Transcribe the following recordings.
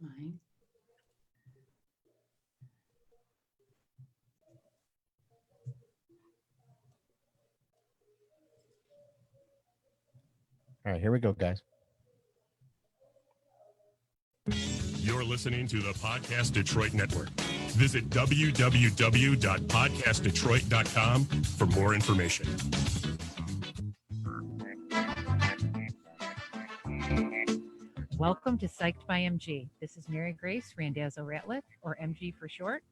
fine. All right, here we go, guys. You're listening to the Podcast Detroit Network. Visit www.podcastdetroit.com for more information. Welcome to Psyched by MG. This is Mary Grace Randazzo-Ratliff, or MG for short.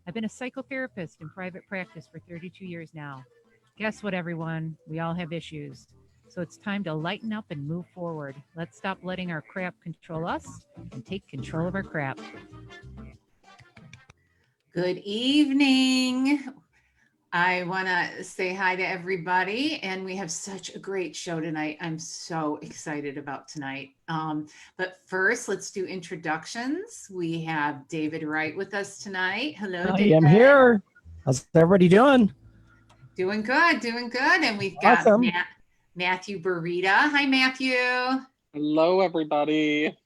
I've been a psychotherapist in private practice for 32 years now. Guess what, everyone? We all have issues. So it's time to lighten up and move forward. Let's stop letting our crap control us and take control of our crap. Good evening. I want to say hi to everybody, and we have such a great show tonight. I'm so excited about tonight. But first, let's do introductions. We have David Wright with us tonight. Hello, David. I am here. How's everybody doing? Doing good, doing good. And we've got Awesome. Matthew Burita. Hi, Matthew. Hello, everybody.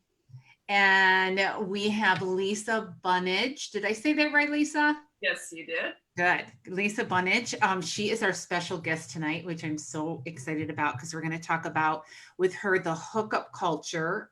And we have Lisa Bunnage. Did I say that right, Lisa? Yes, you did. Good. Lisa Bunnage. She is our special guest tonight, which I'm so excited about because we're going to talk about with her the hookup culture.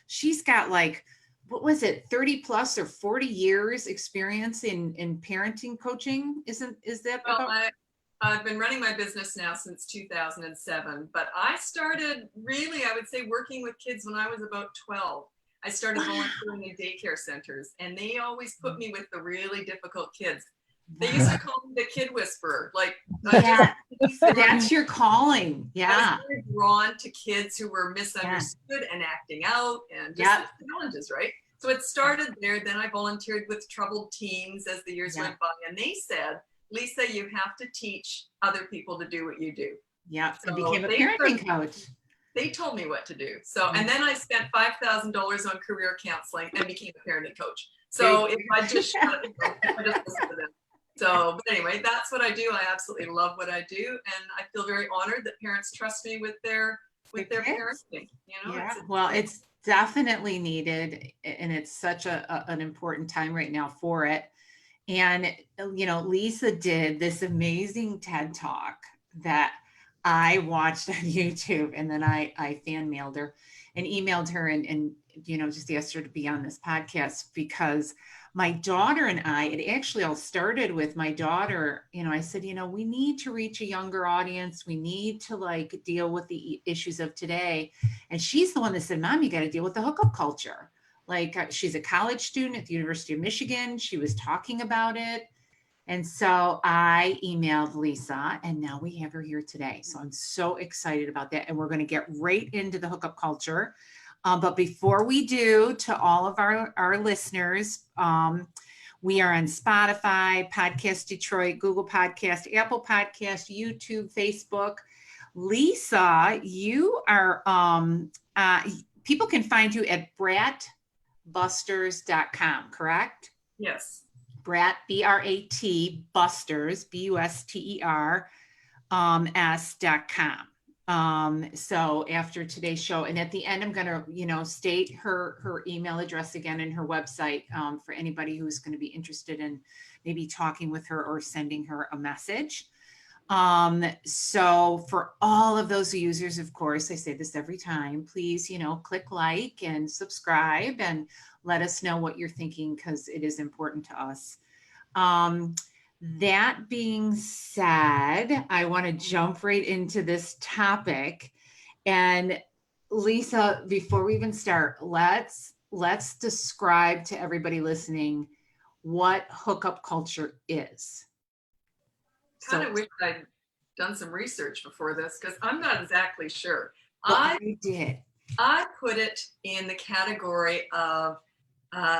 She's got like, what was it, 30 plus or 40 years experience in parenting coaching? Is that Well, about? I've been running my business now since 2007, but I started really, I would say, working with kids when I was about 12. I started volunteering in daycare centers, and they always put me with the really difficult kids. They used to call me the kid whisperer. Like, Yeah, that's your calling. I Yeah. was very drawn to kids who were misunderstood and acting out and just challenges, right? So it started there. Then I volunteered with troubled teens as the years went by, and they said, Lisa, you have to teach other people to do what you do. Yeah. So I became a parenting coach. They told me what to do. So, and then I spent $5,000 on career counseling and became a parenting coach. So if I just shut it, I just listen to them. So, but anyway, that's what I do. I absolutely love what I do. And I feel very honored that parents trust me with their parenting, you know? Yeah. Well, it's definitely needed. And it's such an important time right now for it. And, you know, Lisa did this amazing TED Talk that I watched on YouTube, and then I fan mailed her and emailed her and, you know, just asked her to be on this podcast because my daughter and I, it actually all started with my daughter. You know, I said, you know, we need to reach a younger audience. We need to like deal with the issues of today. And she's the one that said, Mom, you got to deal with the hookup culture. Like she's a college student at the University of Michigan. She was talking about it. And so I emailed Lisa, and now we have her here today. So I'm so excited about that. And we're going to get right into the hookup culture. But before we do, to all of our listeners, we are on Spotify, Podcast Detroit, Google Podcast, Apple Podcast, YouTube, Facebook. Lisa, you are, people can find you at bratbusters.com, correct? Yes. Brat, B-R-A-T, Busters, B-U-S-T-E-R, s.com. So after today's show, and at the end, I'm going to, you know, state her email address again and her website for anybody who's going to be interested in maybe talking with her or sending her a message. So for all of those users, of course, I say this every time, please, you know, click like and subscribe and let us know what you're thinking, because it is important to us. That being said, I want to jump right into this topic. And Lisa, before we even start, let's describe to everybody listening what hookup culture is. Kind of wish I'd done some research before this because I'm not exactly sure. Well, I did. I put it in the category of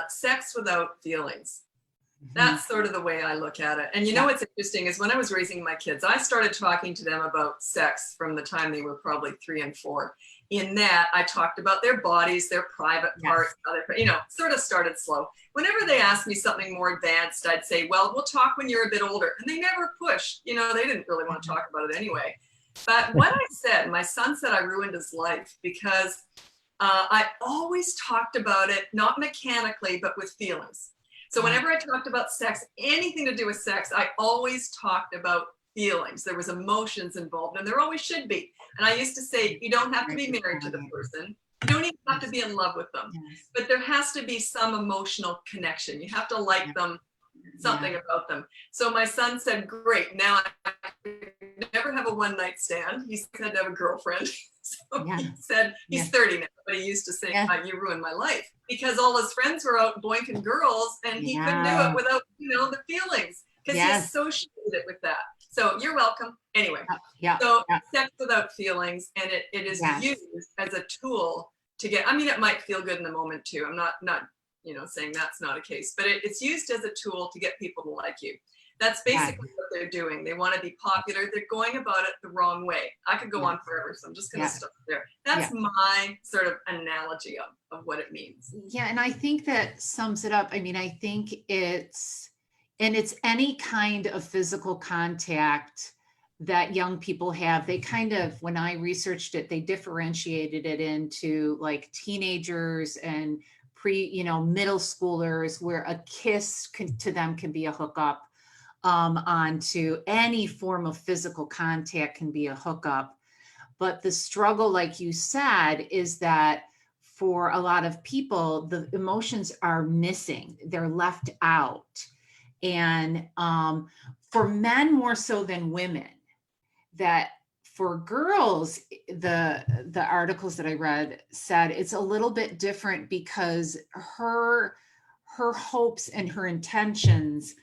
sex without feelings. That's sort of the way I look at it. And you know what's interesting is when I was raising my kids, I started talking to them about sex from the time they were probably 3 and 4. In that, I talked about their bodies, their private parts, you know, sort of started slow. Whenever they asked me something more advanced, I'd say, well, we'll talk when you're a bit older. And they never pushed. You know, they didn't really want to talk about it anyway. But what I said, my son said I ruined his life because I always talked about it, not mechanically, but with feelings. So whenever I talked about sex, anything to do with sex, I always talked about feelings. There was emotions involved, and there always should be. And I used to say, you don't have to be married to the person. You don't even have to be in love with them, but there has to be some emotional connection. You have to like them, something about them. So my son said, great, now I never have a one-night stand. He said to have a girlfriend. So he said, he's 30 now, but he used to say, you ruined my life, because all his friends were out boinking girls and he couldn't do it without, the feelings, because he associated it with that. So you're welcome. Anyway, sex without feelings, and it is used as a tool to get, it might feel good in the moment too. I'm not saying that's not a case, but it's used as a tool to get people to like you. That's basically what they're doing. They want to be popular. They're going about it the wrong way. I could go on forever, so I'm just going to stop there. That's my sort of analogy of what it means. Yeah, and I think that sums it up. I think it's any kind of physical contact that young people have. They kind of, when I researched it, they differentiated it into like teenagers and middle schoolers, where a kiss to them can be a hookup. Onto any form of physical contact can be a hookup. But the struggle, like you said, is that for a lot of people, the emotions are missing. They're left out. And for men more so than women, that for girls, the articles that I read said it's a little bit different, because her hopes and her intentions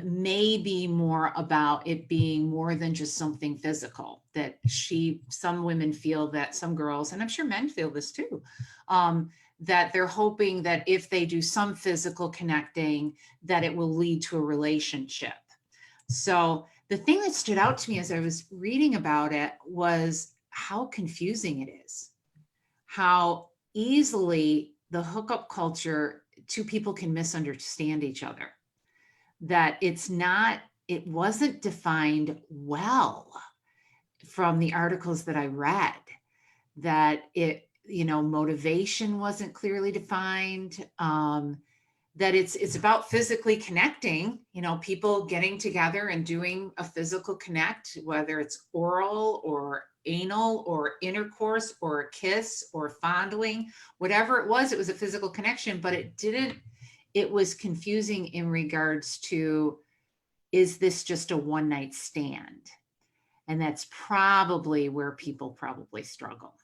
may be more about it being more than just something physical, that some women feel that, some girls, and I'm sure men feel this too, that they're hoping that if they do some physical connecting, that it will lead to a relationship. So the thing that stood out to me as I was reading about it was how confusing it is, how easily the hookup culture, two people can misunderstand each other. That it wasn't defined well from the articles that I read, that motivation wasn't clearly defined, that it's about physically connecting, people getting together and doing a physical connect, whether it's oral or anal or intercourse or a kiss or fondling, whatever it was a physical connection, but it was confusing in regards to, is this just a one night stand? And that's probably where people probably struggle.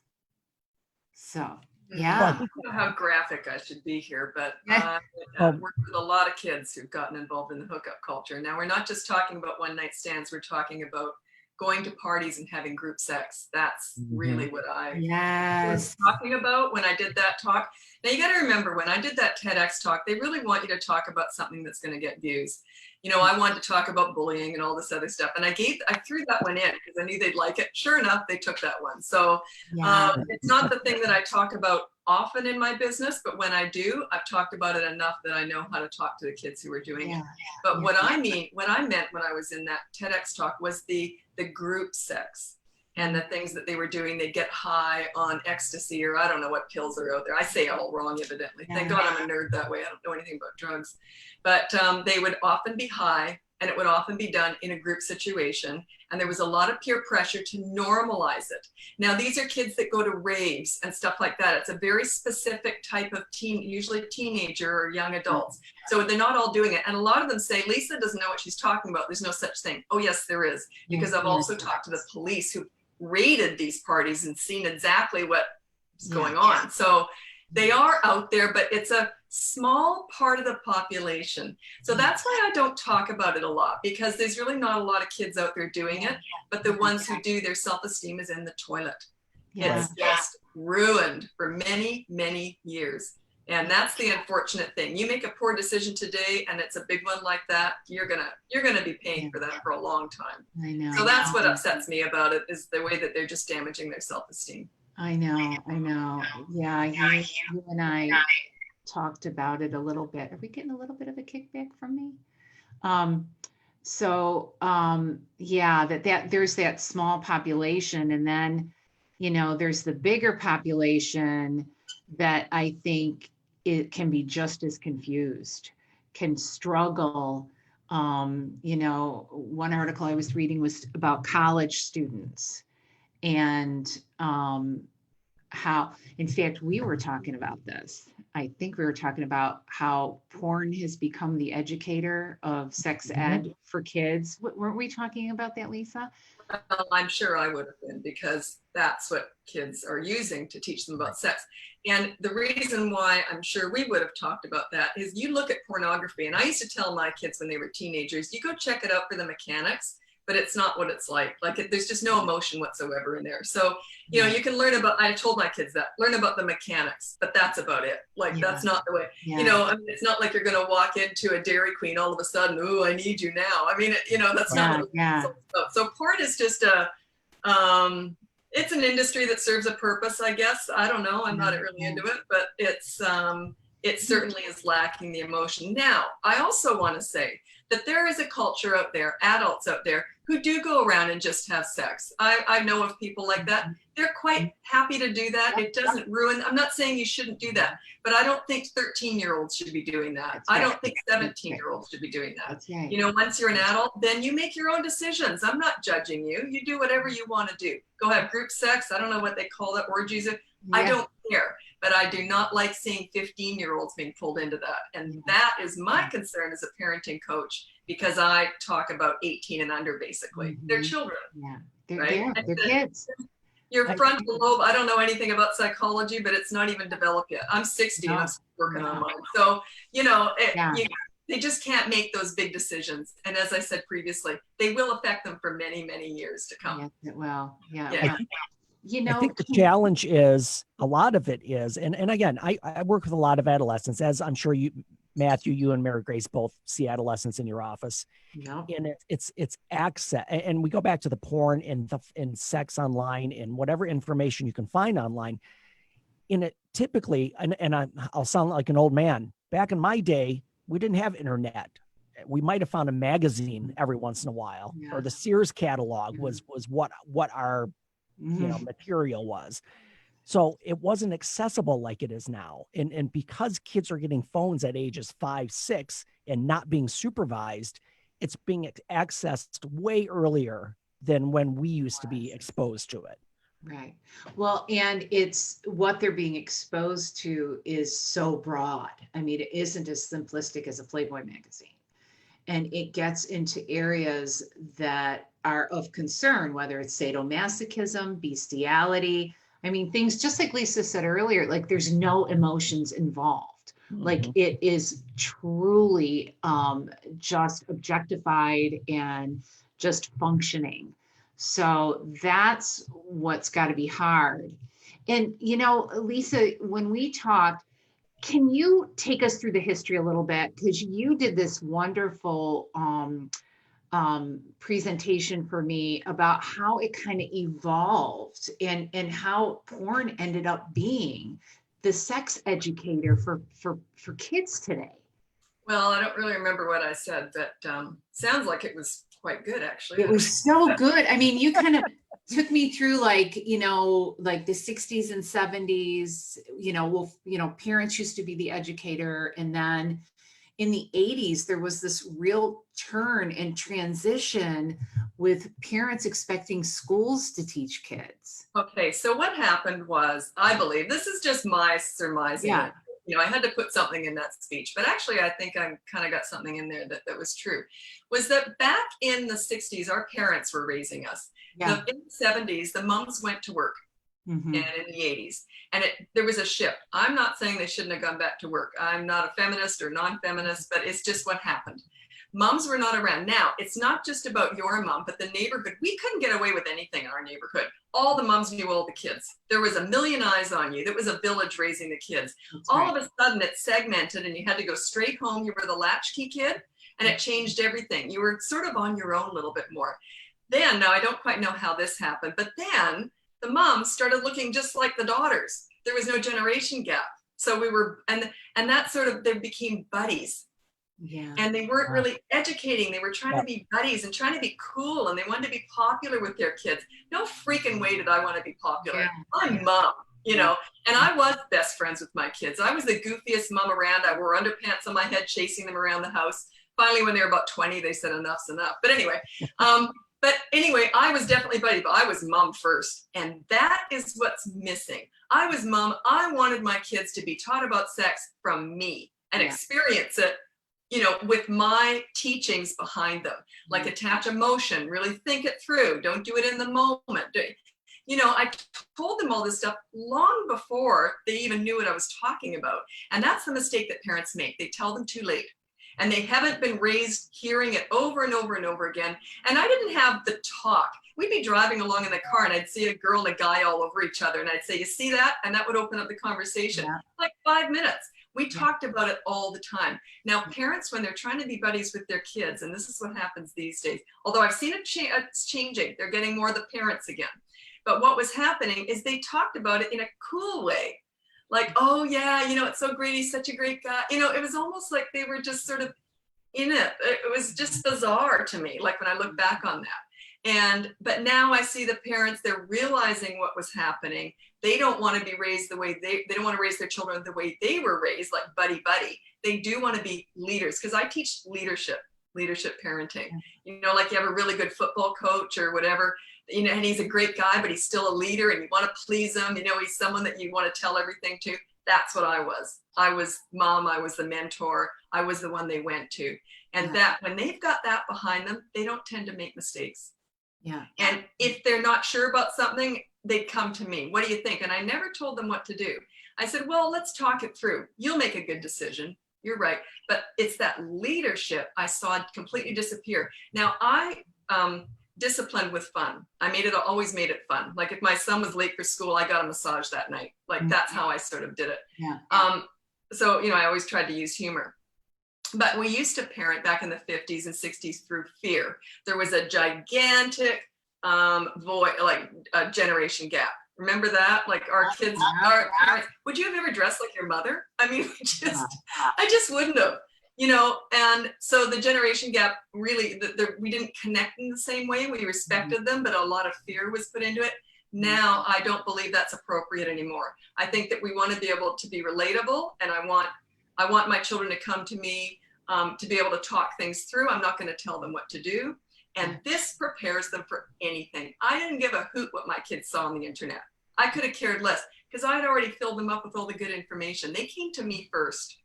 So, yeah. I don't know how graphic I should be here, but I work with a lot of kids who've gotten involved in the hookup culture. Now, we're not just talking about one night stands. We're talking about going to parties and having group sex. That's really what I was talking about when I did that talk. Now you got to remember, when I did that TEDx talk, they really want you to talk about something that's going to get views. I wanted to talk about bullying and all this other stuff. And I threw that one in because I knew they'd like it. Sure enough, they took that one. So it's not the thing that I talk about often in my business, but when I do, I've talked about it enough that I know how to talk to the kids who are doing it. But what I meant when I was in that TEDx talk was the group sex and the things that they were doing. They get high on ecstasy, or I don't know what pills are out there. I say it all wrong, evidently. Thank God I'm a nerd that way. I don't know anything about drugs. But they would often be high, and it would often be done in a group situation. And there was a lot of peer pressure to normalize it. Now, these are kids that go to raves and stuff like that. It's a very specific type of usually teenager or young adults. So they're not all doing it. And a lot of them say, Lisa doesn't know what she's talking about. There's no such thing. Oh, yes, there is. Because I've also talked to the police who raided these parties and seen exactly what is going on. So they are out there, but it's a small part of the population. So that's why I don't talk about it a lot, because there's really not a lot of kids out there doing it, but the ones who do, their self-esteem is in the toilet. It's just ruined for many, many years. And that's the unfortunate thing. You make a poor decision today and it's a big one like that, you're gonna be paying for that for a long time. I know. So that's what upsets me about it, is the way that they're just damaging their self-esteem. I know. Yeah, you and I talked about it a little bit. Are we getting a little bit of a kickback from me? That there's that small population, and then there's the bigger population that I think it can be just as confused, can struggle. One article I was reading was about college students and how, in fact, we were talking about this. I think we were talking about how porn has become the educator of sex ed for kids. Weren't we talking about that, Lisa? Well, I'm sure I would have been, because that's what kids are using to teach them about sex. And the reason why I'm sure we would have talked about that is you look at pornography, and I used to tell my kids when they were teenagers, you go check it out for the mechanics, but it's not what it's like. There's just no emotion whatsoever in there. So, you can learn about, I told my kids that, learn about the mechanics, but that's about it. That's not the way, it's not like you're going to walk into a Dairy Queen all of a sudden, oh, I need you now. I mean, that's not what it's about. So porn is just it's an industry that serves a purpose, I guess. I don't know. I'm not really into it, but it certainly is lacking the emotion. Now, I also want to say that there is a culture out there, adults out there, who do go around and just have sex. I know of people like that. They're quite happy to do that. It doesn't ruin, I'm not saying you shouldn't do that, but I don't think 13-year-olds should be doing that. I don't think 17-year-olds should be doing that. Once you're an adult, then you make your own decisions. I'm not judging you. You do whatever you want to do. Go have group sex. I don't know what they call it, orgies. I don't care. But I do not like seeing 15-year-olds being pulled into that. And that is my concern as a parenting coach, because I talk about 18 and under, basically. They're children. They're kids. Your frontal lobe, I don't know anything about psychology, but it's not even developed yet. I'm 60 and I'm still working on mine. So, they just can't make those big decisions. And as I said previously, they will affect them for many, many years to come. Yes, it will. Yeah. I think the challenge is, a lot of it is, and again, I work with a lot of adolescents, as I'm sure you, Matthew, you and Mary Grace both see adolescents in your office. And it's access. And we go back to the porn and sex online and whatever information you can find online. In it, typically, and I'll sound like an old man, back in my day, we didn't have internet. We might have found a magazine every once in a while, or the Sears catalog was what our material was. So it wasn't accessible like it is now. And because kids are getting phones at ages 5, 6 and not being supervised, it's being accessed way earlier than when we used to be exposed to it. Right. Well, and it's what they're being exposed to is so broad. I mean, it isn't as simplistic as a Playboy magazine. And it gets into areas that are of concern, whether it's sadomasochism, bestiality. I mean, things just like Lisa said earlier, like there's no emotions involved. Like it is truly just objectified and just functioning. So that's what's got to be hard. And, Lisa, when we talked, can you take us through the history a little bit? Because you did this wonderful presentation for me about how it kind of evolved and how porn ended up being the sex educator for kids today. Well, I don't really remember what I said, but sounds like it was quite good, actually. It was so good. I mean, you kind of took me through like the 60s and 70s, parents used to be the educator. And then in the 80s, there was this real turn and transition with parents expecting schools to teach kids. Okay, so what happened was, I believe, this is just my surmising. Yeah. I had to put something in that speech, but actually I think I kind of got something in there that was true, was that back in the 60s, our parents were raising us. In the 70s, the moms went to work. And in the 80s, and there was a shift. I'm not saying they shouldn't have gone back to work. I'm not a feminist or non-feminist, but it's just what happened. Moms were not around. Now, it's not just about your mom, but the neighborhood. We couldn't get away with anything in our neighborhood. All the moms knew all the kids. There was a million eyes on you. There was a village raising the kids. All of a sudden, it segmented, and you had to go straight home. You were the latchkey kid, and it changed everything. You were sort of on your own a little bit more. Then, now I don't quite know how this happened, but then the moms started looking just like the daughters. There was no generation gap. So we were, and that sort of, they became buddies. Yeah. And they weren't really educating. They were trying to be buddies and trying to be cool, and they wanted to be popular with their kids. No freaking way did I want to be popular. Yeah. I'm mom, you know, and I was best friends with my kids. I was the goofiest mom around. I wore underpants on my head, chasing them around the house. Finally, when they were about 20, they said enough's enough. But anyway, I was definitely buddy, but I was mom first. And that is what's missing. I was mom. I wanted my kids to be taught about sex from me and experience it, you know, with my teachings behind them, like attach emotion, really think it through. Don't do it in the moment. You know, I told them all this stuff long before they even knew what I was talking about. And that's the mistake that parents make. They tell them too late. And they haven't been raised hearing it over and over and over again. And I didn't have the talk. We'd be driving along in the car and I'd see a girl and a guy all over each other. And I'd say, you see that? And that would open up the conversation. Like 5 minutes. We talked about it all the time. Now, parents, when they're trying to be buddies with their kids, and this is what happens these days, although I've seen it's changing. They're getting more of the parents again. But what was happening is they talked about it in a cool way. Like, oh yeah, you know, it's so great. He's such a great guy. You know, it was almost like they were just sort of in it. It was just bizarre to me, like when I look back on that. But now I see the parents, they're realizing what was happening. They don't want to be raised the way they don't want to raise their children the way they were raised, like buddy. They do want to be leaders, because I teach leadership parenting. You know, like you have a really good football coach or whatever, you know, and he's a great guy, but he's still a leader and you want to please him. You know, he's someone that you want to tell everything to. That's what I was. I was mom. I was the mentor. I was the one they went to. And that when they've got that behind them, they don't tend to make mistakes. Yeah. And if they're not sure about something, they come to me. What do you think? And I never told them what to do. I said, well, let's talk it through. You'll make a good decision. You're right. But it's that leadership I saw completely disappear. Now I disciplined with fun. Always made it fun. Like if my son was late for school, I got a massage that night. Like that's how I sort of did it. Yeah. So, you know, I always tried to use humor. But we used to parent back in the 50s and 60s through fear. There was a gigantic generation gap. Remember that? Like our kids, our parents, would you have ever dressed like your mother? I mean, I just wouldn't have, you know, and so the generation gap really, we didn't connect in the same way. We respected them, but a lot of fear was put into it. Now, I don't believe that's appropriate anymore. I think that we want to be able to be relatable, and I want my children to come to me to be able to talk things through. I'm not going to tell them what to do. And this prepares them for anything. I didn't give a hoot what my kids saw on the internet. I could have cared less because I'd already filled them up with all the good information. They came to me first.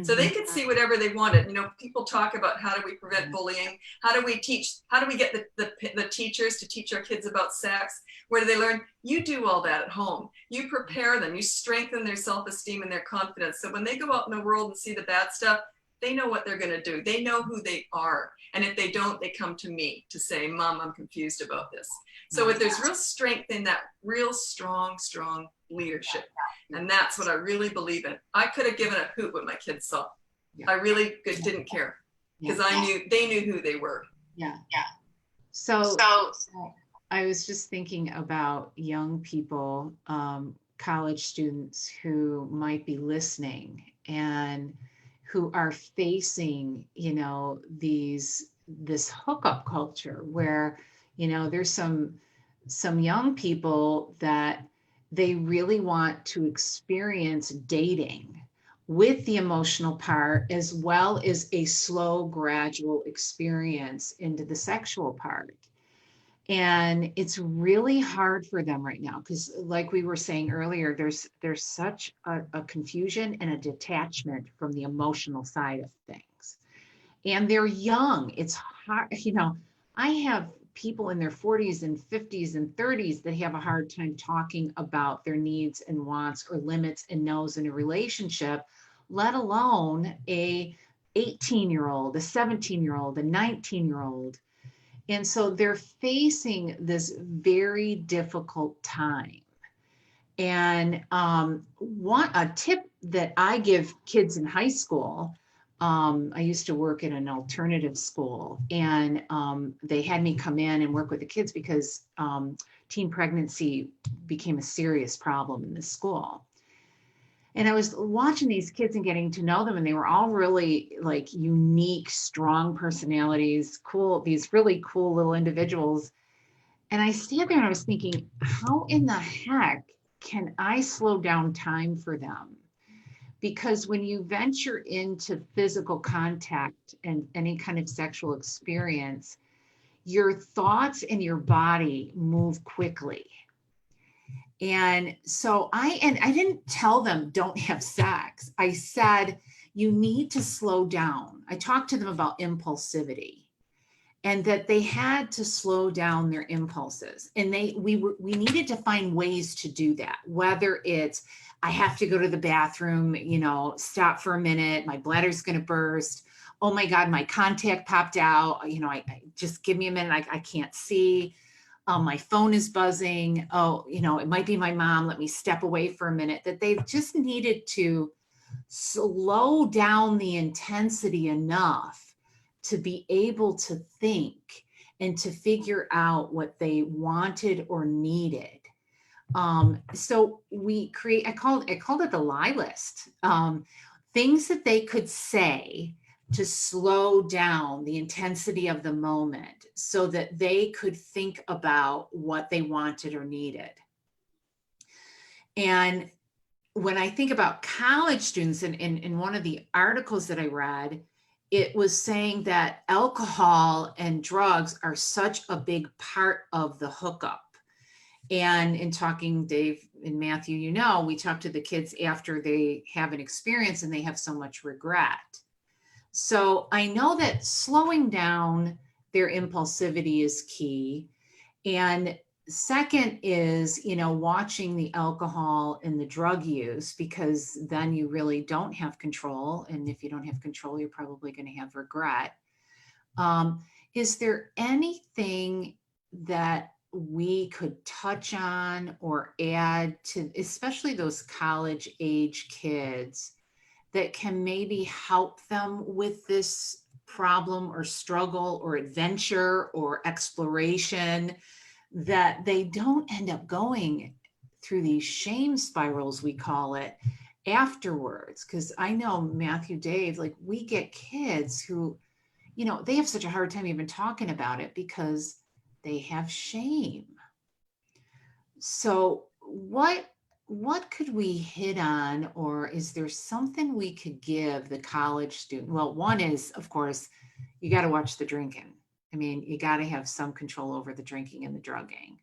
So they could see whatever they wanted. You know, people talk about how do we prevent bullying? How do we get the teachers to teach our kids about sex? Where do they learn? You do all that at home. You prepare them. You strengthen their self-esteem and their confidence. So when they go out in the world and see the bad stuff, they know what they're going to do. They know who they are. And if they don't, they come to me to say, Mom, I'm confused about this. So if there's real strength in that, real strong leadership. And that's what I really believe in. I could have given a hoot what my kids saw. I really didn't care because they knew who they were. Yeah. So I was just thinking about young people, college students who might be listening and who are facing, you know, this hookup culture where, you know, there's some young people that they really want to experience dating with the emotional part as well as a slow, gradual experience into the sexual part. And it's really hard for them right now because, like we were saying earlier, there's such a confusion and a detachment from the emotional side of things. And they're young. It's hard, you know, I have people in their 40s and 50s and 30s that have a hard time talking about their needs and wants or limits and no's in a relationship, let alone a 18-year-old, a 17-year-old, a 19-year-old. And so they're facing this very difficult time. And a tip that I give kids in high school, I used to work in an alternative school, and they had me come in and work with the kids because teen pregnancy became a serious problem in the school. And I was watching these kids and getting to know them, and they were all really like unique, strong personalities, cool, these really cool little individuals. And I stand there and I was thinking, how in the heck can I slow down time for them? Because when you venture into physical contact and any kind of sexual experience, your thoughts and your body move quickly. And so I didn't tell them don't have sex. I said, you need to slow down. I talked to them about impulsivity and that they had to slow down their impulses. And we needed to find ways to do that, whether it's, I have to go to the bathroom, stop for a minute, my bladder's going to burst. Oh my God, my contact popped out. I just give me a minute. I can't see. My phone is buzzing. Oh, it might be my mom. Let me step away for a minute. That they just needed to slow down the intensity enough to be able to think and to figure out what they wanted or needed. So I called it the lie list. Things that they could say to slow down the intensity of the moment so that they could think about what they wanted or needed. And when I think about college students, in one of the articles that I read, it was saying that alcohol and drugs are such a big part of the hookup. And in talking, Dave and Matthew, we talk to the kids after they have an experience and they have so much regret. So I know that slowing down their impulsivity is key. And second is, watching the alcohol and the drug use, because then you really don't have control. And if you don't have control, you're probably going to have regret. Is there anything that we could touch on or add to, especially those college age kids, that can maybe help them with this problem or struggle or adventure or exploration, that they don't end up going through these shame spirals, we call it, afterwards? Because I know, Matthew, Dave, like, we get kids who, they have such a hard time even talking about it because they have shame. So what could we hit on, or is there something we could give the college student? Well, one is, of course, you got to watch the drinking. I mean, you got to have some control over the drinking and the drugging.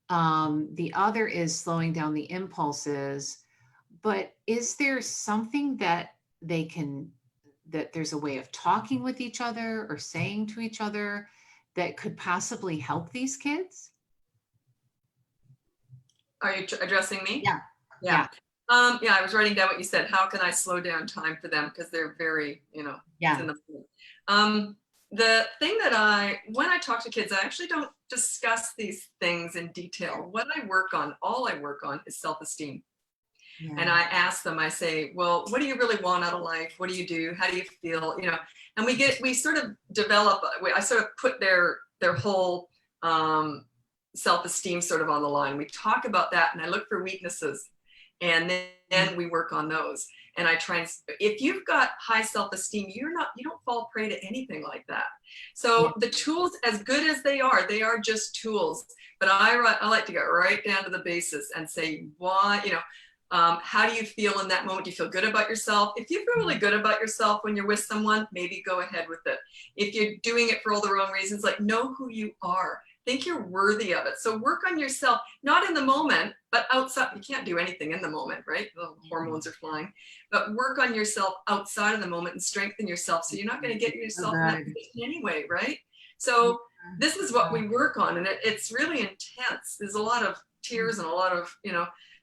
The other is slowing down the impulses. But is there something that there's a way of talking with each other or saying to each other that could possibly help these kids? Are you addressing me? Yeah. Yeah. I was writing down what you said. How can I slow down time for them? Because they're very, Yeah. in the the thing that when I talk to kids, I actually don't discuss these things in detail. What all I work on is self-esteem. Yeah. And I ask them, I say, well, what do you really want out of life? What do you do? How do you feel? And we sort of develop, I sort of put their whole self-esteem sort of on the line. We talk about that, and I look for weaknesses, and then we work on those. And I try and, if you've got high self-esteem, you don't fall prey to anything like that. So the tools, as good as they are just tools. But I like to get right down to the basis and say, why, how do you feel in that moment? Do you feel good about yourself? If you feel really good about yourself when you're with someone, maybe go ahead with it. If you're doing it for all the wrong reasons, like, know who you are. Think you're worthy of it. So work on yourself, not in the moment, but outside. You can't do anything in the moment, right? The hormones are flying. But work on yourself outside of the moment and strengthen yourself, so you're not going to get yourself in that position anyway, right? So this is what we work on, and it's really intense. There's a lot of tears and a lot of,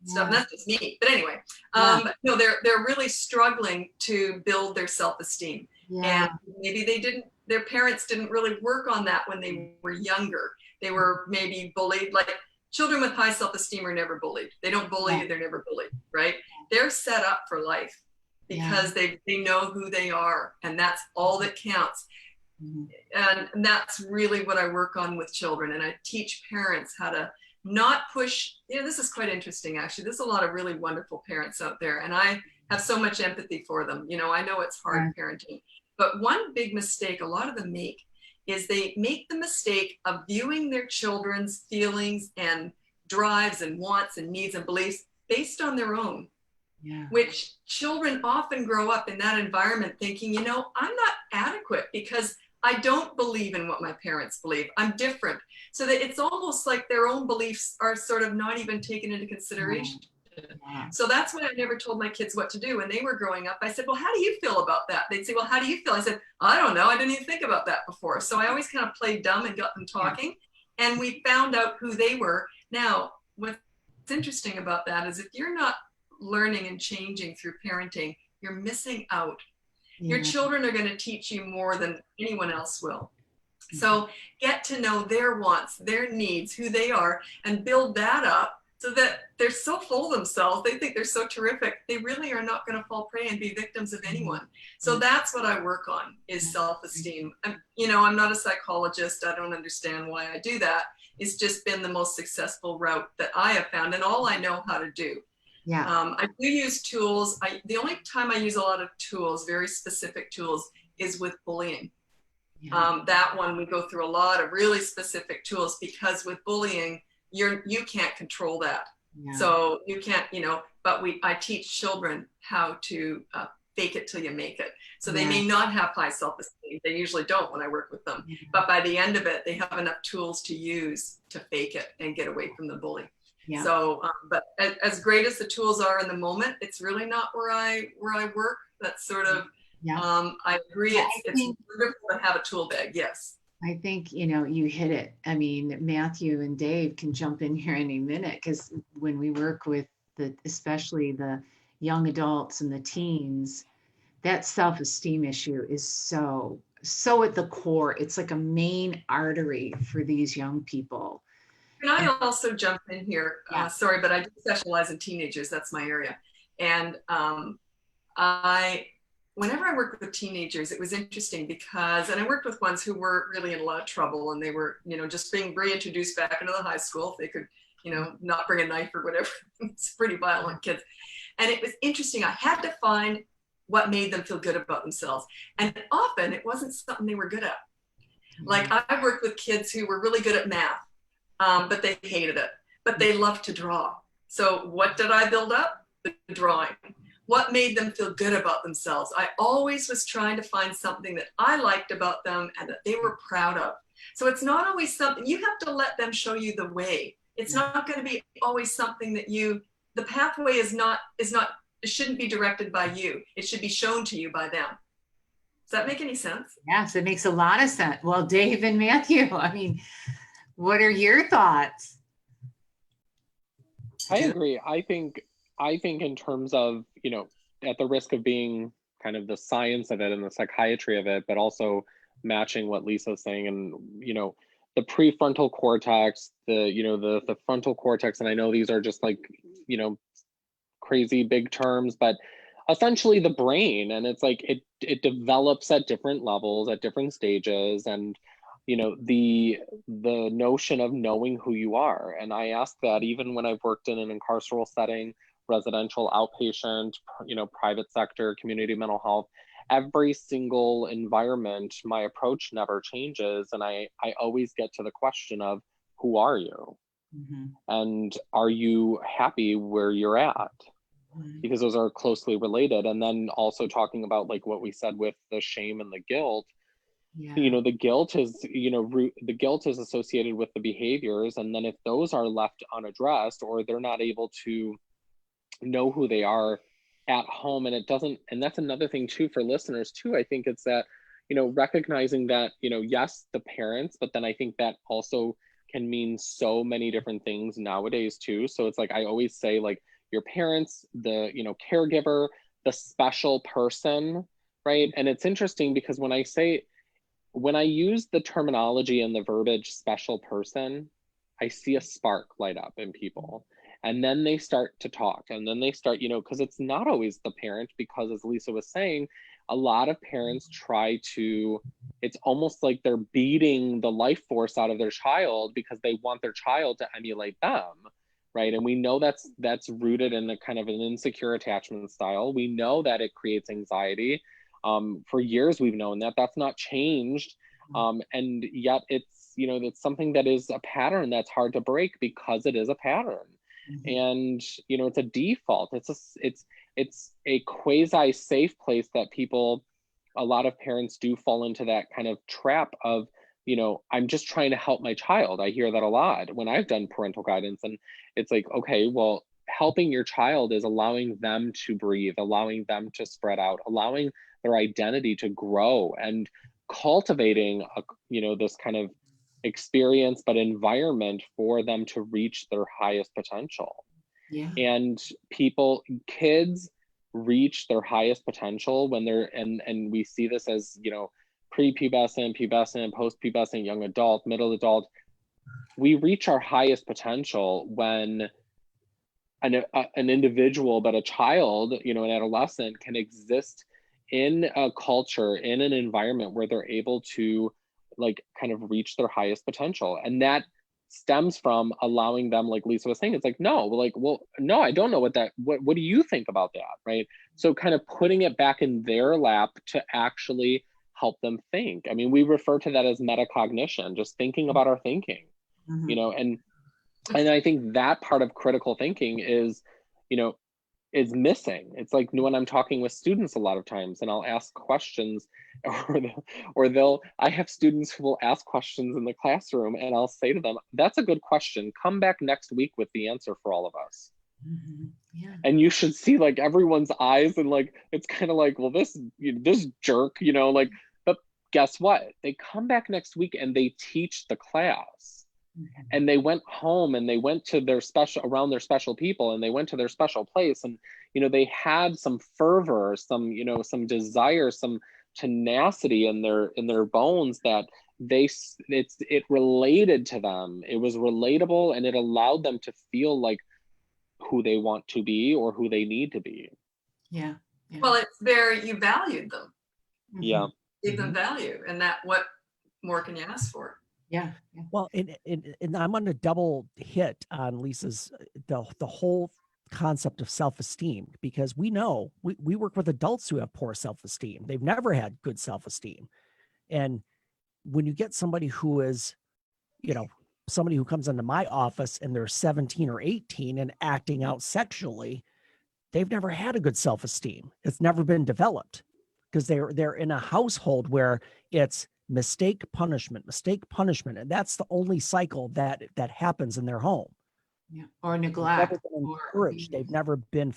stuff. And that's just me. But anyway, they're really struggling to build their self-esteem. Yeah. And maybe their parents didn't really work on that when they were younger. They were maybe bullied. Like, children with high self-esteem are never bullied. They don't bully, they're never bullied, right? They're set up for life because they know who they are, and that's all that counts. And that's really what I work on with children. And I teach parents how to not push. This is quite interesting, actually. There's a lot of really wonderful parents out there, and I have so much empathy for them. I know it's hard parenting, but one big mistake a lot of them make is they make the mistake of viewing their children's feelings and drives and wants and needs and beliefs based on their own. Yeah. Which children often grow up in that environment thinking, I'm not adequate because I don't believe in what my parents believe. I'm different. So that it's almost like their own beliefs are sort of not even taken into consideration. Yeah. So that's why I never told my kids what to do when they were growing up. I said, well, how do you feel about that? They'd say, well, how do you feel? I said, I don't know. I didn't even think about that before. So I always kind of played dumb and got them talking. Yeah. And we found out who they were. Now, what's interesting about that is if you're not learning and changing through parenting, you're missing out. Yeah. Your children are going to teach you more than anyone else will. So get to know their wants, their needs, who they are, and build that up so that they're so full of themselves. They think they're so terrific. They really are not going to fall prey and be victims of anyone. So that's what I work on is self-esteem. I'm not a psychologist. I don't understand why I do that. It's just been the most successful route that I have found and all I know how to do. Yeah. I do use tools. The only time I use a lot of tools, very specific tools, is with bullying. Yeah. That one we go through a lot of really specific tools because with bullying, you can't control that. Yeah. So you can't, but I teach children how to fake it till you make it. So they may not have high self-esteem. They usually don't when I work with them. Yeah. But by the end of it, they have enough tools to use to fake it and get away from the bully. Yeah. So, but as great as the tools are in the moment, it's really not where I work. That's sort of, I agree. It's wonderful to have a tool bag. Yes. I think, you hit it. I mean, Matthew and Dave can jump in here any minute because when we work with especially the young adults and the teens, that self-esteem issue is so at the core. It's like a main artery for these young people. Can I also jump in here? Yeah. Sorry, but I do specialize in teenagers. That's my area. And whenever I worked with teenagers, it was interesting because, and I worked with ones who were really in a lot of trouble and they were, just being reintroduced back into the high school. If they could, not bring a knife or whatever. It's pretty violent kids. And it was interesting. I had to find what made them feel good about themselves. And often it wasn't something they were good at. Like I worked with kids who were really good at math, but they hated it, but they loved to draw. So what did I build up? The drawing. What made them feel good about themselves? I always was trying to find something that I liked about them and that they were proud of. So it's not always something, you have to let them show you the way. It's not going to be always something that the pathway it shouldn't be directed by you. It should be shown to you by them. Does that make any sense? Yes, it makes a lot of sense. Well, Dave and Matthew, I mean, what are your thoughts? I agree. I think in terms of, at the risk of being kind of the science of it and the psychiatry of it, but also matching what Lisa's saying and, the prefrontal cortex, the frontal cortex. And I know these are just like, crazy big terms, but essentially the brain, and it's like, it develops at different levels, at different stages. And, the notion of knowing who you are. And I ask that even when I've worked in an carceral setting, residential, outpatient, private sector, community mental health, every single environment, my approach never changes. And I always get to the question of, who are you? Mm-hmm. And are you happy where you're at? Mm-hmm. Because those are closely related. And then also talking about like what we said with the shame and the guilt. Yeah. The guilt is, the guilt is associated with the behaviors. And then if those are left unaddressed or they're not able to know who they are at home, and that's another thing too for listeners too, I think it's that, recognizing that, yes, the parents, but then I think that also can mean so many different things nowadays too. So it's like, I always say like your parents, the, caregiver, the special person, right? And it's interesting because when I use the terminology and the verbiage special person, I see a spark light up in people. And then they start to talk and then they start, because it's not always the parent, because as Lisa was saying, a lot of parents try to, it's almost like they're beating the life force out of their child because they want their child to emulate them, right? And we know that's rooted in a kind of an insecure attachment style. We know that it creates anxiety. For years we've known that. That's not changed. And yet it's, you know, it's something that is a pattern that's hard to break because it is a pattern. And, you know, it's a default. It's a quasi safe place that people, a lot of parents do fall into that kind of trap of, you know, I'm just trying to help my child. I hear that a lot when I've done parental guidance, and it's like, okay, well, helping your child is allowing them to breathe, allowing them to spread out, allowing their identity to grow, and cultivating a, you know, this kind of experience but environment for them to reach their highest potential. And kids reach their highest potential when they're, and we see this as, you know, prepubescent, pubescent, post-pubescent, young adult, middle adult. We reach our highest potential when an individual, but a child, you know, an adolescent, can exist in a culture, in an environment where they're able to like kind of reach their highest potential. And that stems from allowing them, like Lisa was saying, it's like, no, like, well, no, I don't know what do you think about that, right? So kind of putting it back in their lap to actually help them think. I mean, we refer to that as metacognition, just thinking about our thinking, you know, and I think that part of critical thinking is, you know, is missing. It's like when I'm talking with students a lot of times and I'll ask questions, I have students who will ask questions in the classroom and I'll say to them, that's a good question. Come back next week with the answer for all of us. And you should see like everyone's eyes, and like, it's kind of like, well, this jerk, you know, like, but guess what? They come back next week and they teach the class. And they went home and they went to around their special people, and they went to their special place, and, you know, they had some fervor, some, you know, some desire, some tenacity in their bones that it related to them. It was relatable, and it allowed them to feel like who they want to be or who they need to be. Well, it's you valued them. Give them value, and that, what more can you ask for? Well, and I'm going to double hit on Lisa's, the whole concept of self-esteem, because we know we work with adults who have poor self-esteem. They've never had good self-esteem. And when you get somebody who is, you know, somebody who comes into my office and they're 17 or 18 and acting out sexually, they've never had a good self-esteem. It's never been developed because they're in a household where it's mistake, punishment, and that's the only cycle that happens in their home. Or neglect. They've never been encouraged. They've never been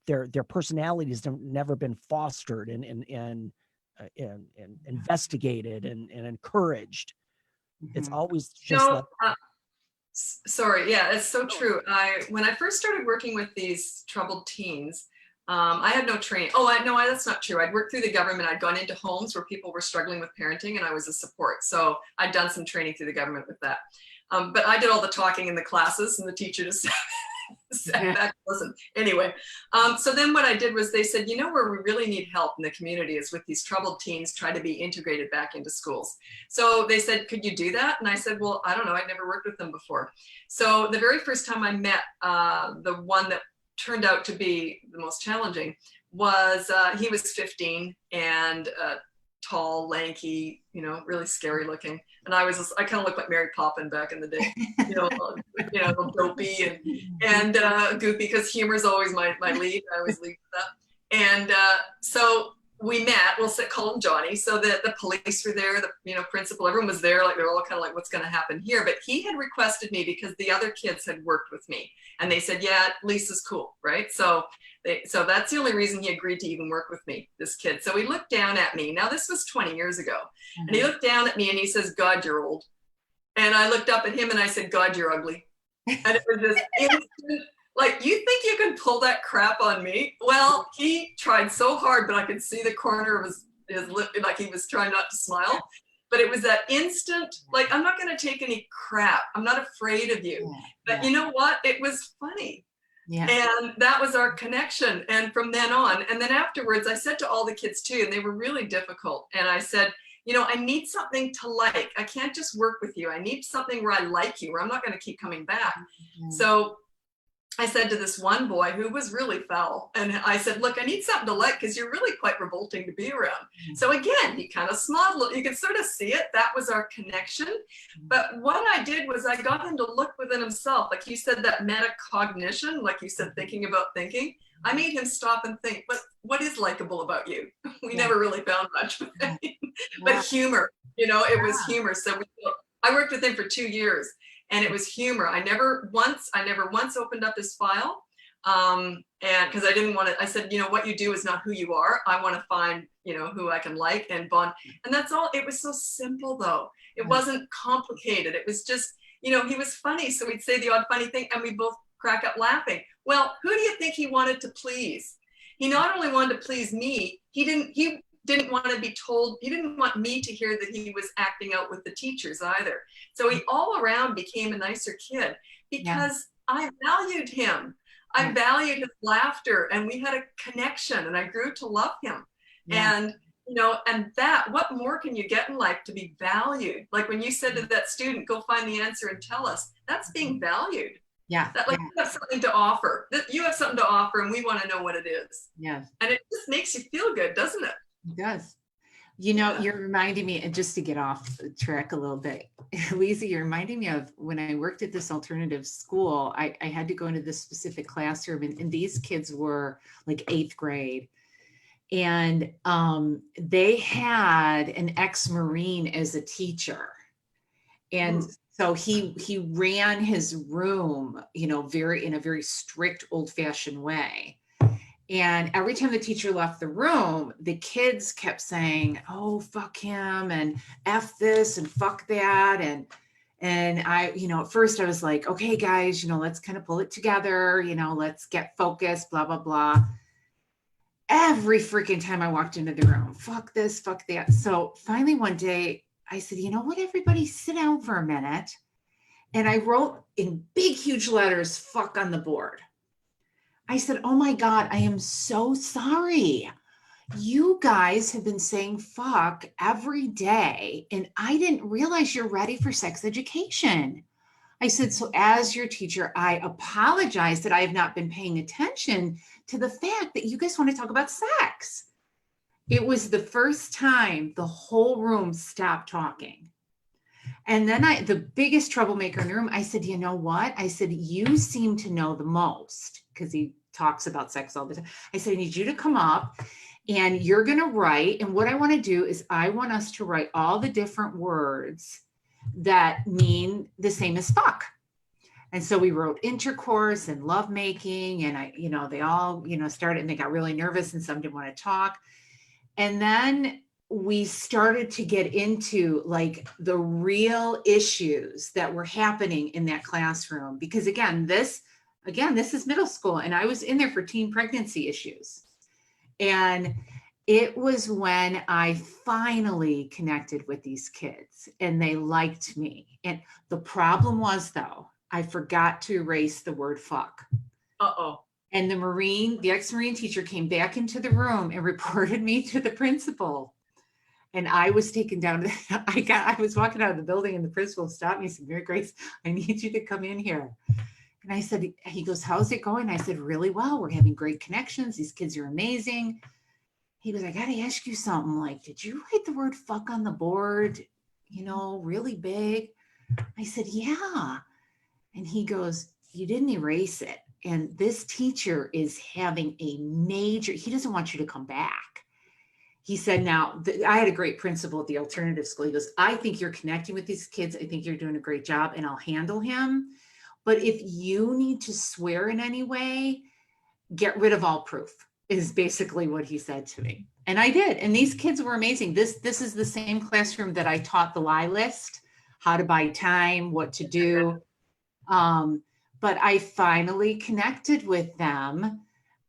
their personalities have never been fostered and investigated and encouraged. It's always just sorry, yeah, it's so true. When I first started working with these troubled teens, I had no training. That's not true. I'd worked through the government. I'd gone into homes where people were struggling with parenting, and I was a support. So I'd done some training through the government with that. But I did all the talking in the classes, and the teacher just sat back and listened. Anyway, so then what I did was they said, you know, where we really need help in the community is with these troubled teens try to be integrated back into schools. So they said, could you do that? And I said, well, I don't know. I'd never worked with them before. So the very first time I met the one that turned out to be the most challenging was he was 15 and tall, lanky, you know, really scary looking. And I kind of looked like Mary Poppins back in the day, you know, dopey and goofy, because humor is always my lead. I always lead with that. And so we met, we'll call him Johnny. So the police were there, the principal, everyone was there, like they're all kind of like, what's going to happen here? But he had requested me because the other kids had worked with me, and they said, yeah, Lisa's cool, right? So that's the only reason he agreed to even work with me, this kid. So he looked down at me. Now this was 20 years ago, and he looked down at me and he says, God, you're old. And I looked up at him and I said, God, you're ugly. And it was this instant, like, you think you can pull that crap on me? Well, he tried so hard, but I could see the corner of his lip, like he was trying not to smile. But it was that instant, like, I'm not going to take any crap. I'm not afraid of you. But you know what? It was funny. Yeah. And that was our connection. And from then on, and then afterwards, I said to all the kids too, and they were really difficult. And I said, you know, I need something to like. I can't just work with you. I need something where I like you, where I'm not going to keep coming back. So I said to this one boy who was really foul, and I said, look, I need something to like because you're really quite revolting to be around. So again, he kind of smiled. You can sort of see it. That was our connection. But what I did was I got him to look within himself. Like you said, that metacognition, like you said, thinking about thinking. I made him stop and think, what is likable about you? We never really found much, but humor, you know, it was humor. So I worked with him for 2 years. And it was humor. I never once opened up his file. And because I didn't want to, I said, you know, what you do is not who you are. I want to find, you know, who I can like and bond. And that's all. It was so simple though. It wasn't complicated. It was just, you know, he was funny. So we'd say the odd funny thing and we both crack up laughing. Well, who do you think he wanted to please? He not only wanted to please me, he didn't want to be told, he didn't want me to hear that he was acting out with the teachers either. So he all around became a nicer kid because I valued him. I valued his laughter and we had a connection and I grew to love him. And, you know, and that, what more can you get in life to be valued? Like when you said to that student, go find the answer and tell us, that's being valued. That like you have something to offer. That you have something to offer and we want to know what it is. And it just makes you feel good, doesn't it? It does. You know, you're reminding me, and just to get off the track a little bit, Lisa, you're reminding me of when I worked at this alternative school, I had to go into this specific classroom and these kids were like 8th grade. And they had an ex-Marine as a teacher. And so he ran his room, you know, in a very strict old-fashioned way. And every time the teacher left the room, the kids kept saying, oh, fuck him and F this and fuck that. And I, you know, at first I was like, okay, guys, you know, let's kind of pull it together, you know, let's get focused, blah, blah, blah. Every freaking time I walked into the room, fuck this, fuck that. So finally one day I said, you know what, everybody sit down for a minute. And I wrote in big, huge letters, fuck on the board. I said, oh my God, I am so sorry. You guys have been saying fuck every day, and I didn't realize you're ready for sex education. I said, so as your teacher, I apologize that I have not been paying attention to the fact that you guys want to talk about sex. It was the first time the whole room stopped talking. And then the biggest troublemaker in the room, I said, you know what? I said, you seem to know the most, because he talks about sex all the time. I said, I need you to come up and you're going to write. And what I want to do is I want us to write all the different words that mean the same as fuck. And so we wrote intercourse and lovemaking, and you know, they all, you know, started, and they got really nervous and some didn't want to talk. And then we started to get into like the real issues that were happening in that classroom. Because again, this is middle school and I was in there for teen pregnancy issues. And it was when I finally connected with these kids and they liked me. And the problem was though, I forgot to erase the word fuck. And the ex-Marine teacher came back into the room and reported me to the principal. And I was taken down. I was walking out of the building and the principal stopped me and said, Mary Grace, I need you to come in here. And I said, he goes, how's it going? I said, really well. We're having great connections. These kids are amazing. He goes, I got to ask you something. Like, did you write the word fuck on the board, you know, really big? I said, yeah. And he goes, you didn't erase it. And this teacher is having a major, he doesn't want you to come back. He said, now, I had a great principal at the alternative school. He goes, I think you're connecting with these kids. I think you're doing a great job and I'll handle him. But if you need to swear in any way, get rid of all proof, is basically what he said to me. And I did. And these kids were amazing. This is the same classroom that I taught the lie list, how to buy time, what to do. But I finally connected with them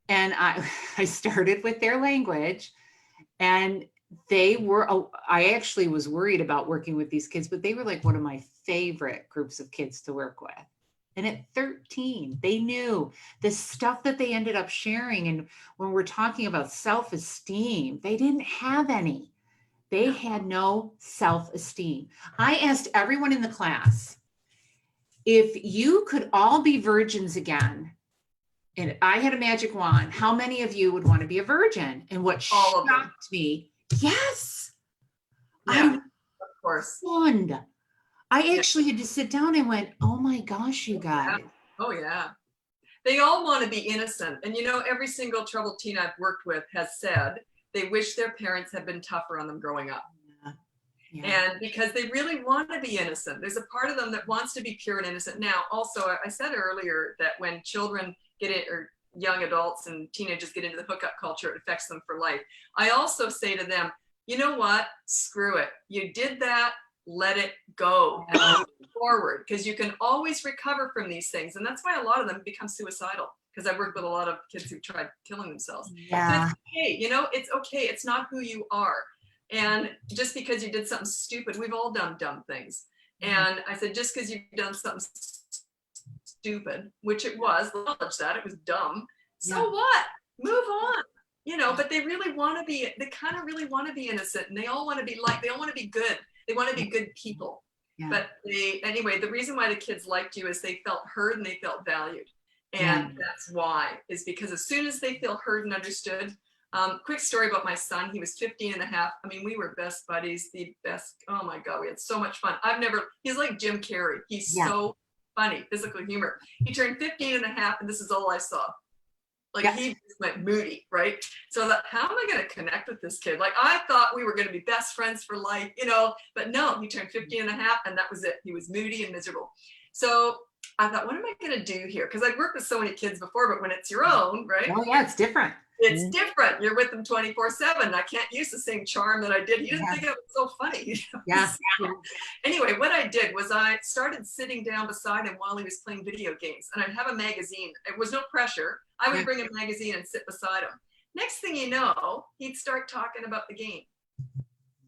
and I started with their language. And I actually was worried about working with these kids, but they were like one of my favorite groups of kids to work with. And at 13, they knew the stuff that they ended up sharing. And when we're talking about self-esteem, they didn't have any. They had no self-esteem. I asked everyone in the class, if you could all be virgins again, and I had a magic wand, how many of you would want to be a virgin? And what shocked me, yes, Yeah, of course. Stunned. I actually had to sit down and went, oh my gosh, you guys. Oh yeah. They all want to be innocent. And you know, every single troubled teen I've worked with has said they wish their parents had been tougher on them growing up. Yeah. And because they really want to be innocent. There's a part of them that wants to be pure and innocent. Now, also, I said earlier that when children get it, or young adults and teenagers get into the hookup culture, it affects them for life. I also say to them, you know what? Screw it. You did that. Let it go and move forward, because you can always recover from these things. And that's why a lot of them become suicidal, because I've worked with a lot of kids who tried killing themselves. Yeah. So it's okay. You know, it's okay. It's not who you are. And just because you did something stupid, we've all done dumb things. And I said, just because you've done something stupid, which it was, acknowledge that it was dumb. So what? Move on. You know, but they really want to be, they kind of really want to be innocent, and they all want to be like, they all want to be good. They want to be good people. But anyway, the reason why the kids liked you is they felt heard and they felt valued. And that's why, is because as soon as they feel heard and understood. Quick story about my son. He was 15 and a half. I mean, we were best buddies, the best. Oh my God, we had so much fun. He's like Jim Carrey. He's so funny, physical humor. He turned 15 and a half, and this is all I saw. Like he just went moody, right? So I thought, how am I going to connect with this kid? Like I thought we were going to be best friends for life, you know, but no, he turned 15 and a half, and that was it. He was moody and miserable. So I thought, what am I going to do here? Because I'd worked with so many kids before, but when it's your own, right? Oh yeah, it's different. It's different. You're with them 24/7. I can't use the same charm that I did. He didn't think it was so funny. You know? Yeah. So, anyway, what I did was I started sitting down beside him while he was playing video games, and I'd have a magazine. It was no pressure. I would bring a magazine and sit beside him. Next thing you know, he'd start talking about the game.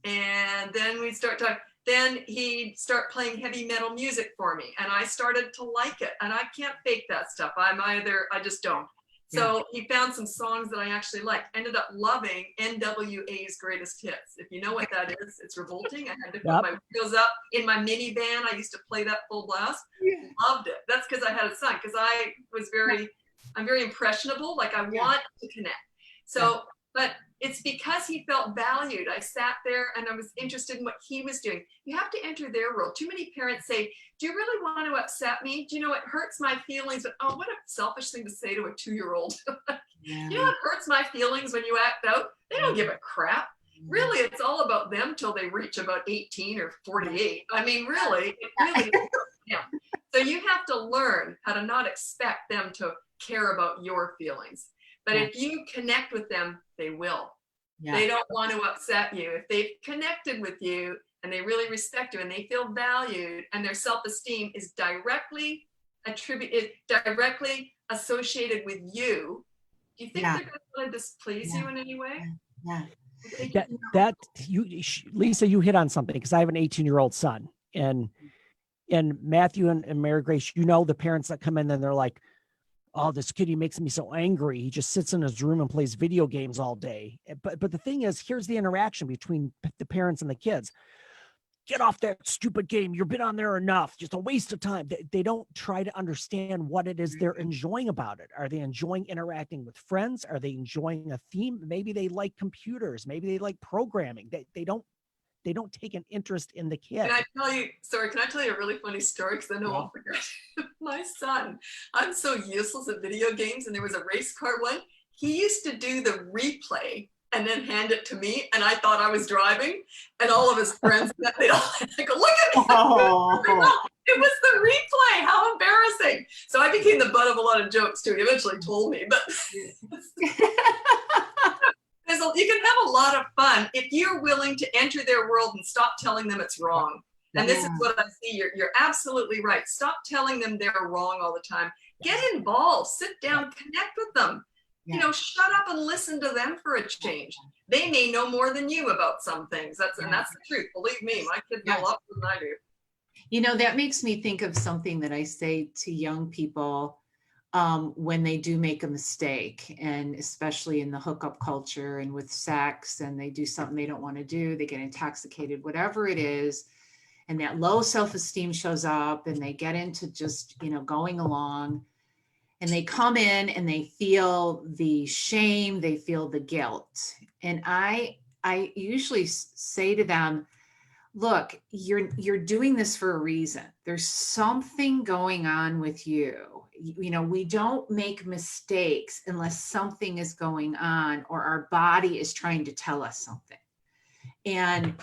And then we'd start talking. Then he'd start playing heavy metal music for me, and I started to like it. And I can't fake that stuff. I just don't. So he found some songs that I actually liked. Ended up loving NWA's Greatest Hits. If you know what that is, it's revolting. I had to put my windows up in my minivan. I used to play that full blast. Loved it. That's because I had a son. Because I'm very impressionable. Like I want to connect. So, but it's because he felt valued. I sat there and I was interested in what he was doing. You have to enter their world. Too many parents say, do you really want to upset me? Do you know it hurts my feelings? But oh, what a selfish thing to say to a 2-year-old. You know it hurts my feelings when you act out? They don't give a crap. Really, it's all about them till they reach about 18 or 48. I mean, really, it really is. Yeah. So you have to learn how to not expect them to care about your feelings. But if you connect with them, they will. They don't want to upset you. If they've connected with you and they really respect you and they feel valued and their self-esteem is directly associated with you, do you think they're going to displease you in any way? Lisa, you hit on something, because I have an 18-year-old son, and Matthew and Mary Grace, you know, the parents that come in and they're like, oh, this kid, he makes me so angry. He just sits in his room and plays video games all day. But the thing is, here's the interaction between the parents and the kids. Get off that stupid game. You've been on there enough. Just a waste of time. They don't try to understand what it is they're enjoying about it. Are they enjoying interacting with friends? Are they enjoying a theme? Maybe they like computers. Maybe they like programming. They don't take an interest in the kid. Can I tell you a really funny story? Because I know I'll forget. My son, I'm so useless at video games, and there was a race car one. He used to do the replay and then hand it to me, and I thought I was driving, and all of his friends, they all go, look at me. Oh. It was the replay. How embarrassing. So I became the butt of a lot of jokes too. He eventually told me, but you can have a lot of fun if you're willing to enter their world and stop telling them it's wrong. And this is what I see. You're absolutely right. Stop telling them they're wrong all the time. Get involved. Sit down. Connect with them. You know, shut up and listen to them for a change. They may know more than you about some things. That's the truth. Believe me, my kids know a lot more than I do. That makes me think of something that I say to young people when they do make a mistake, and especially in the hookup culture and with sex, and they do something they don't want to do, they get intoxicated, whatever it is, and that low self-esteem shows up, and they get into just, going along, and they come in and they feel the shame, they feel the guilt. And I usually say to them, look, you're doing this for a reason. There's something going on with you. We don't make mistakes unless something is going on or our body is trying to tell us something. And,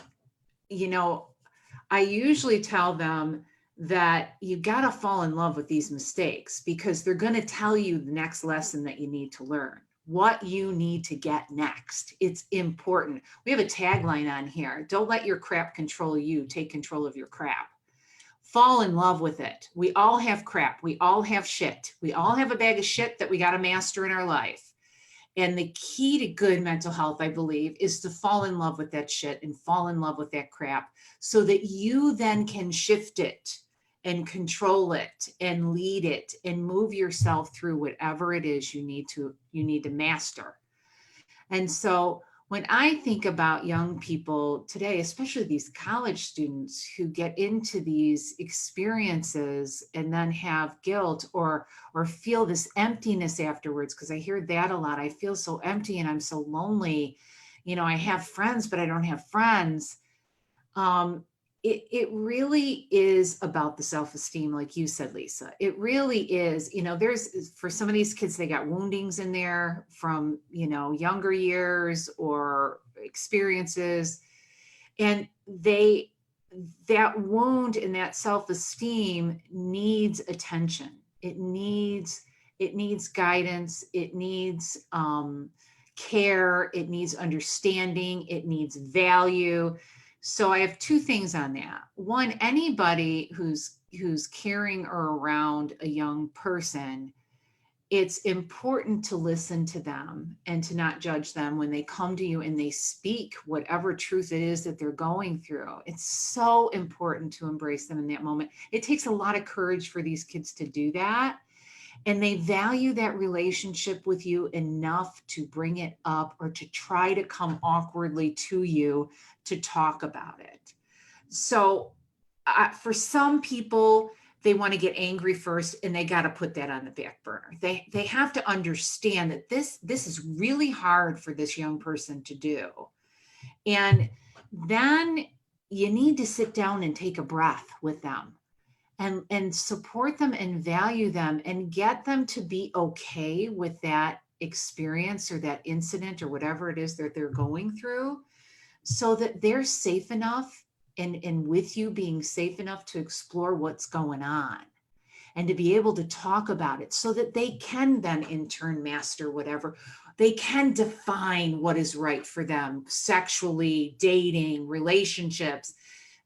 I usually tell them that you got to fall in love with these mistakes, because they're going to tell you the next lesson that you need to learn, what you need to get next. It's important. We have a tagline on here: don't let your crap control you, take control of your crap. Fall in love with it. We all have crap. We all have shit. We all have a bag of shit that we got to master in our life. And the key to good mental health, I believe, is to fall in love with that shit and fall in love with that crap, so that you then can shift it and control it and lead it and move yourself through whatever it is you need to master. And so when I think about young people today, especially these college students who get into these experiences and then have guilt or feel this emptiness afterwards, because I hear that a lot. I feel so empty and I'm so lonely. I have friends, but I don't have friends. It really is about the self-esteem, like you said, Lisa. It really is. There's, for some of these kids, they got woundings in there from, younger years or experiences. And that wound and that self-esteem needs attention. It needs guidance. It needs care. It needs understanding. It needs value. So I have two things on that. One, anybody who's carrying or around a young person, it's important to listen to them and to not judge them when they come to you and they speak whatever truth it is that they're going through. It's so important to embrace them in that moment. It takes a lot of courage for these kids to do that. And they value that relationship with you enough to bring it up or to try to come awkwardly to you to talk about it. So for some people, they want to get angry first, and they got to put that on the back burner. They have to understand that this is really hard for this young person to do. And then you need to sit down and take a breath with them and support them and value them and get them to be okay with that experience or that incident or whatever it is that they're going through, so that they're safe enough and with you being safe enough to explore what's going on and to be able to talk about it, so that they can then in turn master whatever. They can define what is right for them sexually, dating, relationships.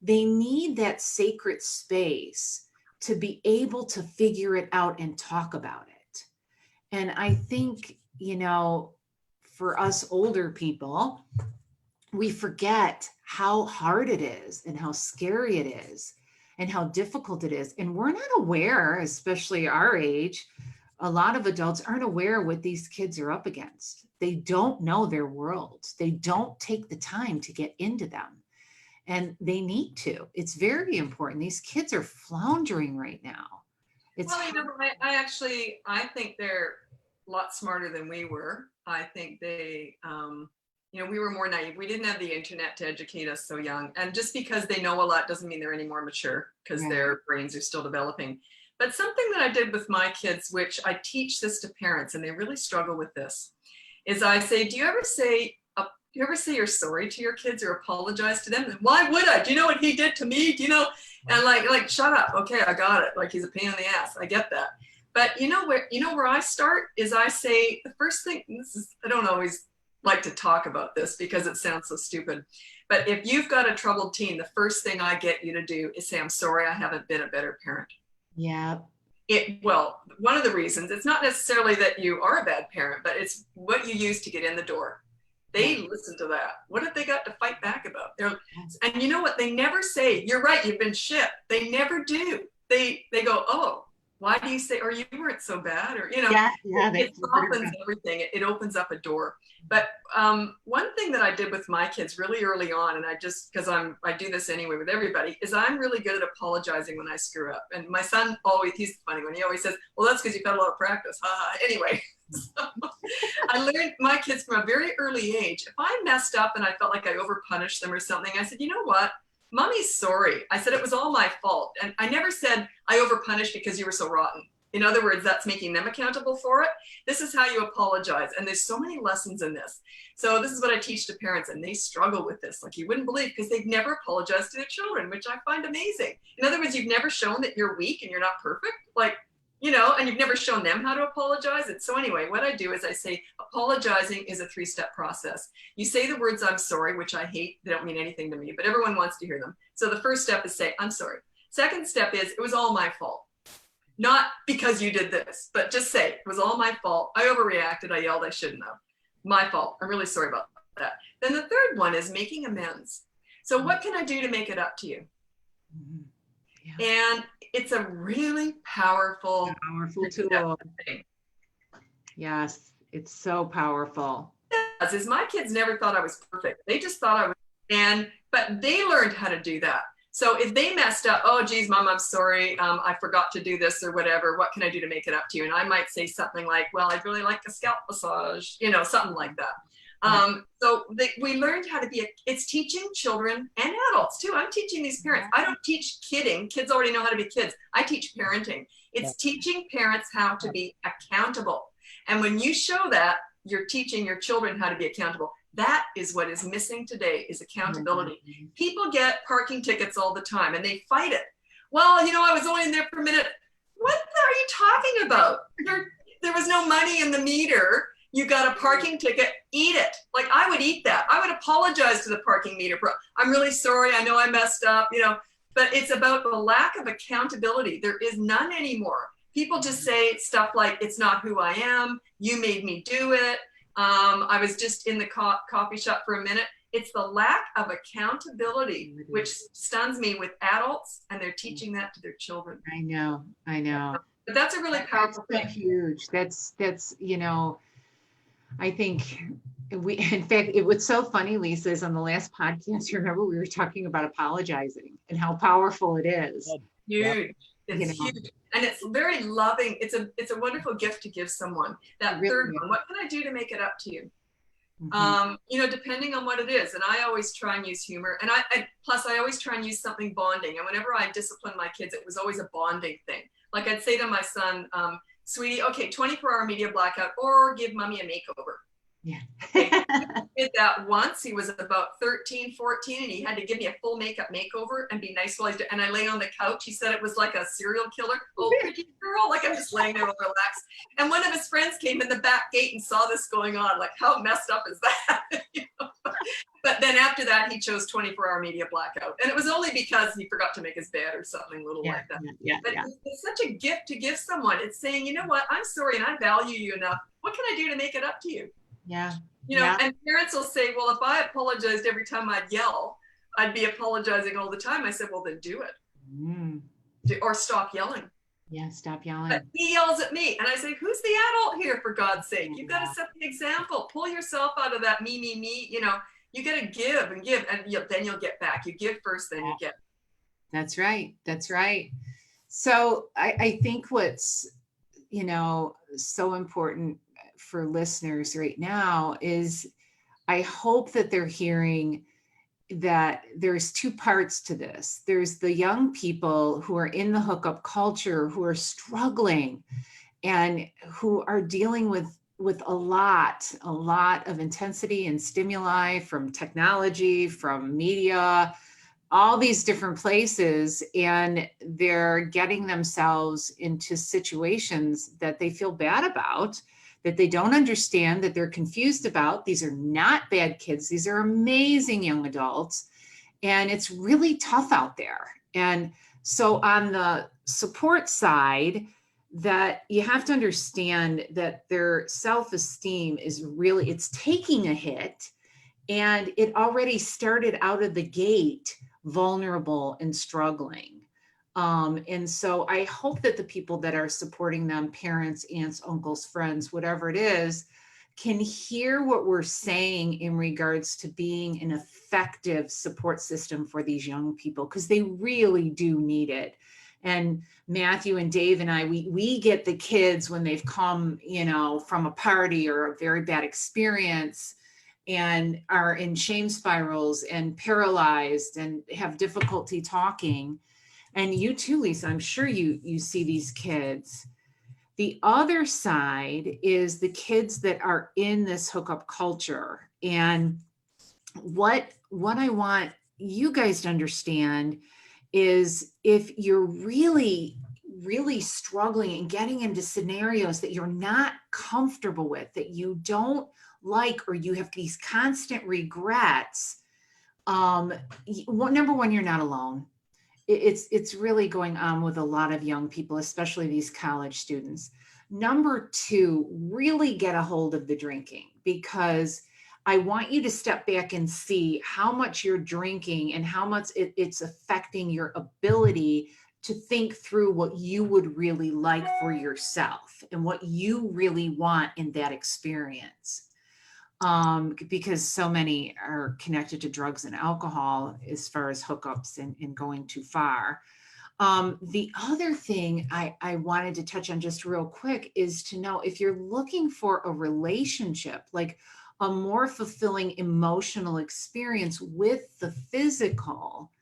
They need that sacred space to be able to figure it out and talk about it. And I think, for us older people, we forget how hard it is and how scary it is and how difficult it is. And we're not aware, especially our age, a lot of adults aren't aware what these kids are up against. They don't know their worlds. They don't take the time to get into them. And they need to. It's very important. These kids are floundering right now. I think they're a lot smarter than we were. I think they, we were more naive. We didn't have the internet to educate us so young. And just because they know a lot doesn't mean they're any more mature, because their brains are still developing. But something that I did with my kids, which I teach this to parents, and they really struggle with this, is I say, do you ever say you're sorry to your kids or apologize to them? And why would I? Do you know what he did to me? Do you know? And like, shut up. Okay, I got it. Like, he's a pain in the ass. I get that. But where I start is I say the first thing, I don't always like to talk about this because it sounds so stupid. But if you've got a troubled teen, the first thing I get you to do is say, I'm sorry, I haven't been a better parent. Yeah. One of the reasons, it's not necessarily that you are a bad parent, but it's what you use to get in the door. They listen to that. What have they got to fight back about? And you know what? They never say, you're right, you've been shit. They never do. They go, oh, why do you say, or you weren't so bad, or, it softens everything. It opens up a door. But one thing that I did with my kids really early on, and because I do this anyway with everybody, is I'm really good at apologizing when I screw up. And my son he's the funny one. He always says, well, that's because you've had a lot of practice. Anyway, so I learned my kids from a very early age. If I messed up and I felt like I overpunished them or something, I said, you know what? Mommy's sorry. I said it was all my fault. And I never said I overpunished because you were so rotten. In other words, that's making them accountable for it. This is how you apologize. And there's so many lessons in this. So this is what I teach to parents, and they struggle with this. Like you wouldn't believe, because they've never apologized to their children, which I find amazing. In other words, you've never shown that you're weak and you're not perfect. And you've never shown them how to apologize. And so anyway, what I do is I say, apologizing is a 3-step process. You say the words, I'm sorry, which I hate. They don't mean anything to me, but everyone wants to hear them. So the first step is say, I'm sorry. Second step is, it was all my fault. Not because you did this, but just say, it was all my fault. I overreacted. I yelled. I shouldn't have. My fault. I'm really sorry about that. Then the third one is making amends. So what can I do to make it up to you? And it's a really powerful tool. Yes, it's so powerful. Is my kids never thought I was perfect. They just thought I was, but they learned how to do that. So if they messed up, oh, geez, Mom, I'm sorry. I forgot to do this or whatever. What can I do to make it up to you? And I might say something like, well, I'd really like a scalp massage, something like that. We learned how to it's teaching children and adults too. I'm teaching these parents. I don't teach kidding. Kids already know how to be kids. I teach parenting. It's teaching parents how to be accountable. And when you show that, you're teaching your children how to be accountable. That is what is missing today, is accountability. People get parking tickets all the time and they fight it. Well, I was only in there for a minute. What are you talking about? There was no money in the meter. You got a parking ticket, eat it. Like I would eat that. I would apologize to the parking meter. I'm really sorry. I know I messed up, but it's about the lack of accountability. There is none anymore. People just say stuff like, it's not who I am. You made me do it. I was just in the coffee shop for a minute. It's the lack of accountability, which stuns me with adults, and they're teaching that to their children. I know. But that's a really powerful thing. That's huge. That's I think in fact, it was so funny, Lisa, is on the last podcast, you remember we were talking about apologizing and how powerful it is. Huge. It's huge. And it's very loving. It's a wonderful gift to give someone. That really third one, what can I do to make it up to you? Depending on what it is. And I always try and use humor. And plus I always try and use something bonding. And whenever I discipline my kids, it was always a bonding thing. Like I'd say to my son, sweetie, okay, 24-hour media blackout, or give Mommy a makeover. Yeah. He did that once. He was about 13, 14, and he had to give me a full makeup makeover and be nice while I did. And I lay on the couch. He said it was like a serial killer. Oh, pretty girl. Like I'm just laying there all relaxed. And one of his friends came in the back gate and saw this going on. Like, how messed up is that? But then after that, he chose 24-hour media blackout. And it was only because he forgot to make his bed or something little like that. But it's such a gift to give someone. It's saying, you know what, I'm sorry and I value you enough. What can I do to make it up to you? And parents will say, well, if I apologized every time I'd yell, I'd be apologizing all the time. I said, well, then do it. Or stop yelling. Yeah, stop yelling. But he yells at me. And I say, who's the adult here, for God's sake? You've got to set the example. Pull yourself out of that me. You got to give and give, and then you'll get back. You give first, then you get. That's right. So I think what's, so important for listeners right now is I hope that they're hearing that there's two parts to this. There's the young people who are in the hookup culture, who are struggling and who are dealing with a lot of intensity and stimuli from technology, from media, all these different places, and they're getting themselves into situations that they feel bad about, that they don't understand, that they're confused about. These are not bad kids. These are amazing young adults. And it's really tough out there. And so on the support side, that you have to understand that their self-esteem is really, it's taking a hit. And it already started out of the gate vulnerable and struggling. And so I hope that the people that are supporting them, parents, aunts, uncles, friends, whatever it is, can hear what we're saying in regards to being an effective support system for these young people, because they really do need it. And Matthew and Dave and I, we get the kids when they've come, from a party or a very bad experience and are in shame spirals and paralyzed and have difficulty talking. And you too, Lisa, I'm sure you see these kids. The other side is the kids that are in this hookup culture. And what I want you guys to understand is, if you're really, really struggling and getting into scenarios that you're not comfortable with, that you don't like, or you have these constant regrets, number one, you're not alone. It's really going on with a lot of young people, especially these college students. Number two, really get a hold of the drinking, because I want you to step back and see how much you're drinking and how much it's affecting your ability to think through what you would really like for yourself and what you really want in that experience. Because so many are connected to drugs and alcohol as far as hookups and going too far. The other thing I wanted to touch on just real quick is to know, if you're looking for a relationship, like a more fulfilling emotional experience with the physical,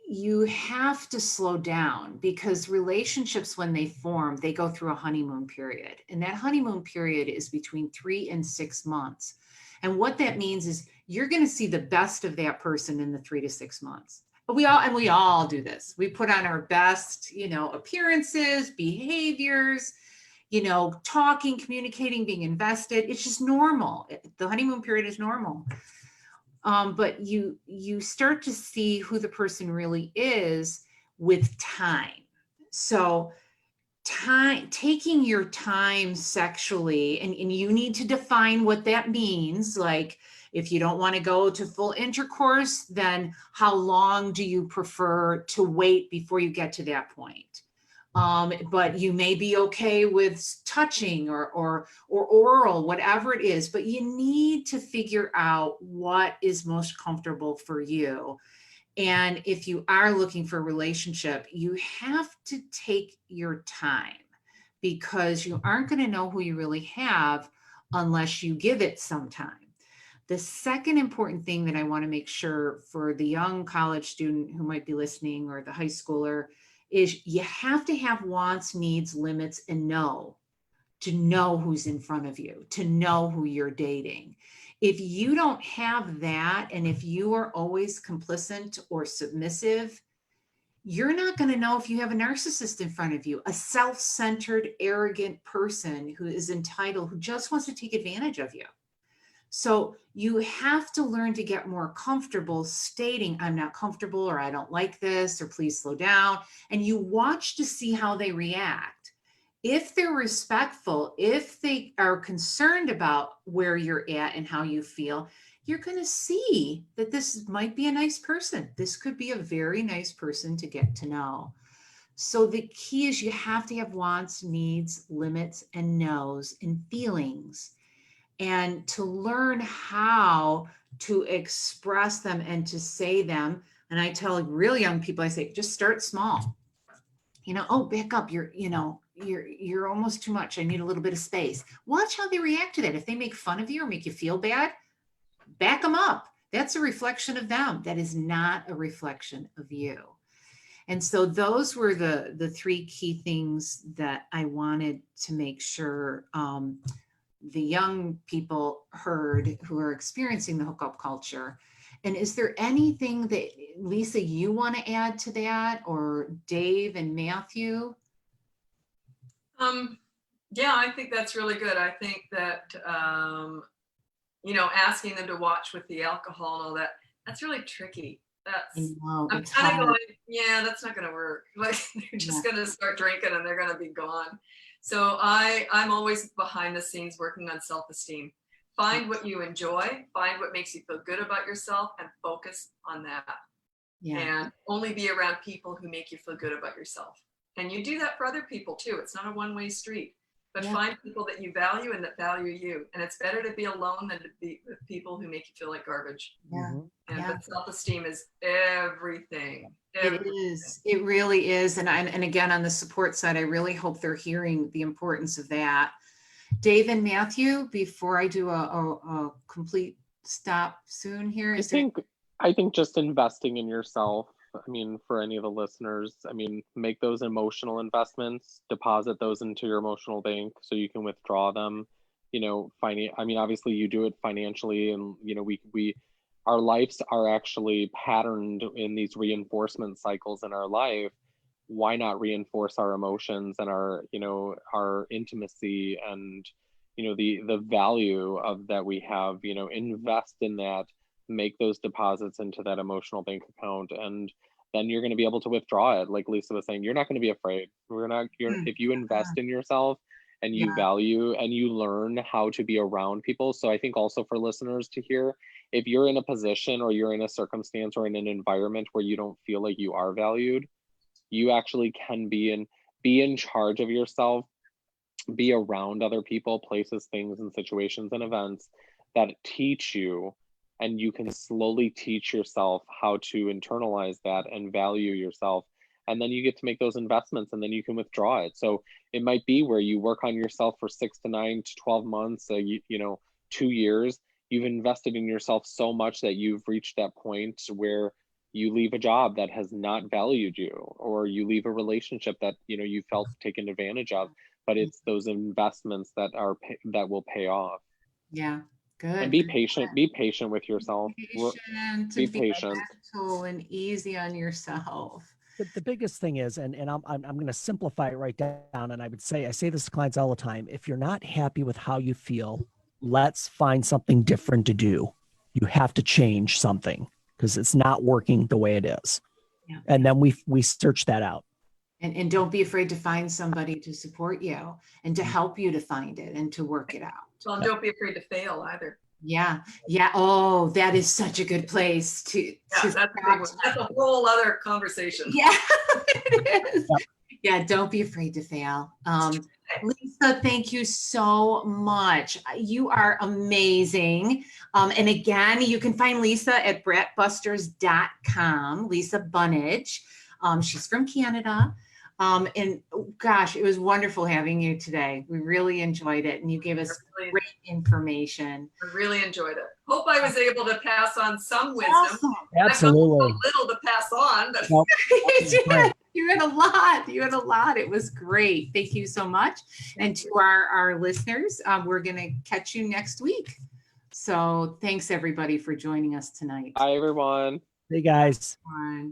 you have to slow down, because relationships, when they form, they go through a honeymoon period. And that honeymoon period is between 3 and 6 months. And what that means is you're going to see the best of that person in the 3 to 6 months. But we all do this. We put on our best, appearances, behaviors, talking, communicating, being invested. It's just normal. The honeymoon period is normal. But you start to see who the person really is with time. So taking your time sexually, and you need to define what that means. Like, if you don't want to go to full intercourse, then how long do you prefer to wait before you get to that point? But you may be okay with touching or oral, whatever it is, but you need to figure out what is most comfortable for you. And if you are looking for a relationship, you have to take your time, because you aren't going to know who you really have unless you give it some time. The second important thing that I want to make sure for the young college student who might be listening, or the high schooler, is you have to have wants, needs, limits, and to know who's in front of you, to know who you're dating. If you don't have that, and if you are always complicit or submissive, you're not going to know if you have a narcissist in front of you, a self-centered, arrogant person who is entitled, who just wants to take advantage of you. So you have to learn to get more comfortable stating, I'm not comfortable, or I don't like this, or please slow down. And you watch to see how they react. If they're respectful, if they are concerned about where you're at and how you feel, you're going to see that this might be a nice person. This could be a very nice person to get to know. So the key is you have to have wants, needs, limits, and knows, and feelings. And to learn how to express them and to say them. And I tell real young people, I say, just start small. Oh, back up. You're almost too much. I need a little bit of space. Watch how they react to that. If they make fun of you or make you feel bad, back them up. That's a reflection of them. That is not a reflection of you. And so those were the three key things that I wanted to make sure the young people heard who are experiencing the hookup culture. And is there anything that, Lisa, you want to add to that, or Dave and Matthew? Yeah, I think that's really good. I think that, asking them to watch with the alcohol and all that, that's really tricky. I'm kind of going, yeah, that's not going to work. Like, they're just going to start drinking and they're going to be gone. So I'm always behind the scenes working on self-esteem. Find what you enjoy, find what makes you feel good about yourself, and focus on that. Yeah. And only be around people who make you feel good about yourself. And you do that for other people too. It's not a one-way street. But find people that you value and that value you. And it's better to be alone than to be with people who make you feel like garbage. Yeah. But self-esteem is everything. It is. It really is. And again, on the support side, I really hope they're hearing the importance of that. Dave and Matthew, before I do a complete stop soon here, I think just investing in yourself. I mean, for any of the listeners, I mean, make those emotional investments, deposit those into your emotional bank so you can withdraw them. You know, I mean, obviously you do it financially, and you know, our lives are actually patterned in these reinforcement cycles in our life. Why not reinforce our emotions and our, you know, our intimacy and, you know, the value of that we have, you know, invest in that, make those deposits into that emotional bank account, and then you're going to be able to withdraw it. Like Lisa was saying, you're not going to be afraid. If you invest in yourself and you value and you learn how to be around people. So I think also for listeners to hear, if you're in a position or you're in a circumstance or in an environment where you don't feel like you are valued, you actually can be in charge of yourself, be around other people, places, things, and situations and events that teach you, and you can slowly teach yourself how to internalize that and value yourself. And then you get to make those investments, and then you can withdraw it. So it might be where you work on yourself for 6 to 9 to 12 months, you know, 2 years. You've invested in yourself so much that you've reached that point where you leave a job that has not valued you, or you leave a relationship that, you know, you felt taken advantage of, but it's those investments that will pay off. Yeah. Good. And be patient. Be patient with yourself. Be patient. Gentle and easy on yourself. The biggest thing is, and I'm going to simplify it right down. And I say this to clients all the time. If you're not happy with how you feel, let's find something different to do. You have to change something because it's not working the way it is. Yeah. And then we search that out. And don't be afraid to find somebody to support you and to help you to find it and to work it out. Well, don't be afraid to fail either. Yeah. Yeah. Oh, that is such a good place to that's a whole other conversation. Yeah, it is. Yeah. Don't be afraid to fail. Lisa, thank you so much. You are amazing. And again, you can find Lisa at bratbusters.com, Lisa Bunnage. She's from Canada. And gosh, it was wonderful having you today. We really enjoyed it. And you gave us great information. I really enjoyed it. Hope I was able to pass on some wisdom. Awesome. Absolutely. A little to pass on. But nope. You had a lot. You had a lot. It was great. Thank you so much. And to our listeners, we're going to catch you next week. So thanks everybody for joining us tonight. Bye everyone. Hey guys. Bye.